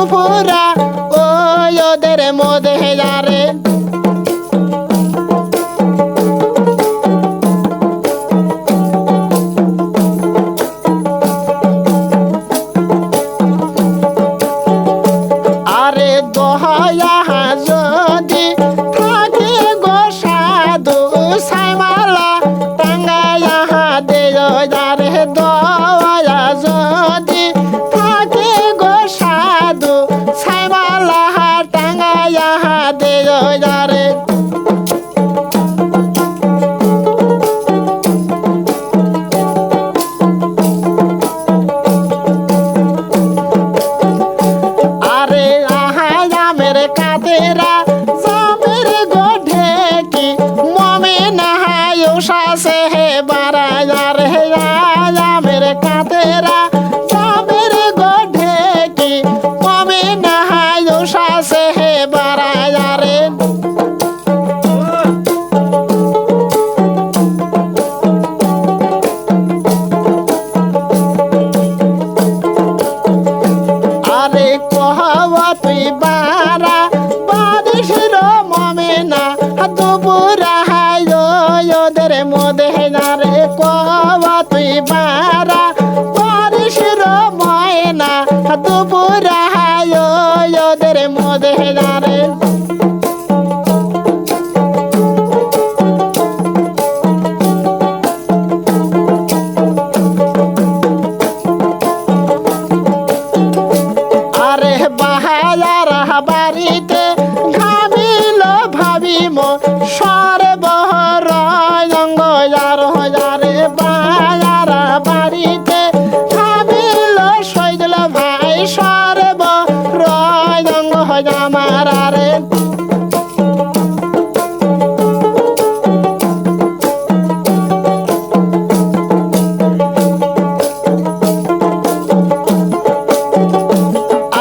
দুপুরা ওই ওদের মধ্যে যারে আরে দহয়া যদি থাকে গো সাধু সাইমালা টাঙ্গায়া দে যারে দয়া যদি থাকে গো সাধু সাইমালা টাঙ্গায়া দে যারে কাতেরা জামের গোঢে কি মমে নাহায় উষাসে হে বারায়ার হে আয়ামের কাতেরা জামের গোঢে কি মমে নাহায় উষাসে হে বারায়ারে আরে কহবা তুই বারা দুপুরা ওদের মধ্যে যারে কবা তুই বারা বারিশের ময়না দুপুরা ওদের মধ্যে যারে আরে বাহায়ার বাড়িতে ঘামিল ভাবিম সর্বহর অঙ্গ যারে বায়ার বাড়িতে ঘামিল সৈদল ভাই সর্বহর অঙ্গ আমার রে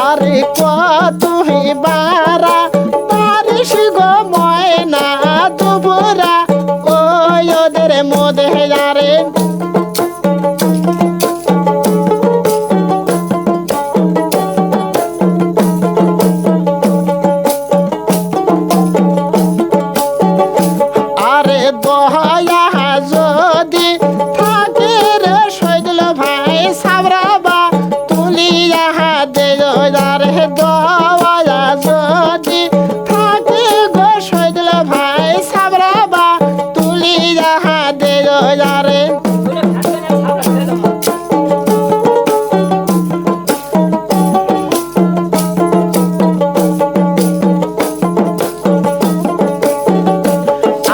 আরে তুই বারা পারিস গো ময়না দুপুরা ওই ওদের মধ্যে যারে আরে দহয়া যদি থাকে রে সৈদল ভাই সাবরাবা তুলিয়া দে যারে দয়া যদি থাকে গো সৈদল ভাই সাবরাবা তুলিয়া দে যারে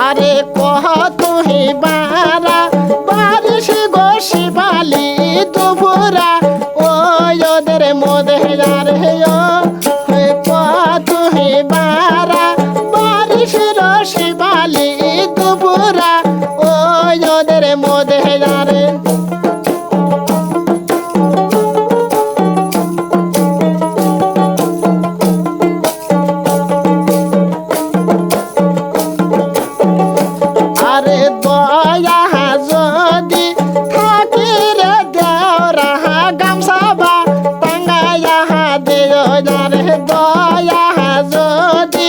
আরে কহ তুই বারা বারিশ গো শিবালি দুপুরা ওই ওদের মধ্যে যারে তুই বারা বারিশের শিবালি দুপুরা ওই ওদের মধ্যে যারে আরে দয়া যদি থাকে রে দেওরা গামছাবা টাঙ্গায়া দে যারে দয়া যদি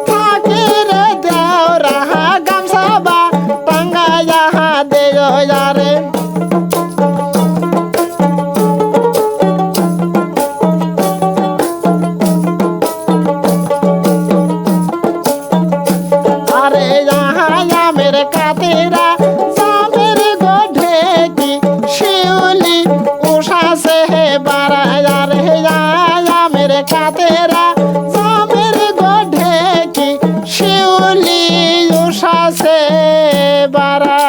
থাকে রে দেওরা গামছাবা টাঙ্গায়া দে যারে আরে আয়ামের কাতেরা জামের গোঢে কি শিউলি উষাসে হে বারায়ার হে আয়ামের কাতেরা জামের গোঢে কি শিউলি উষাসে বারা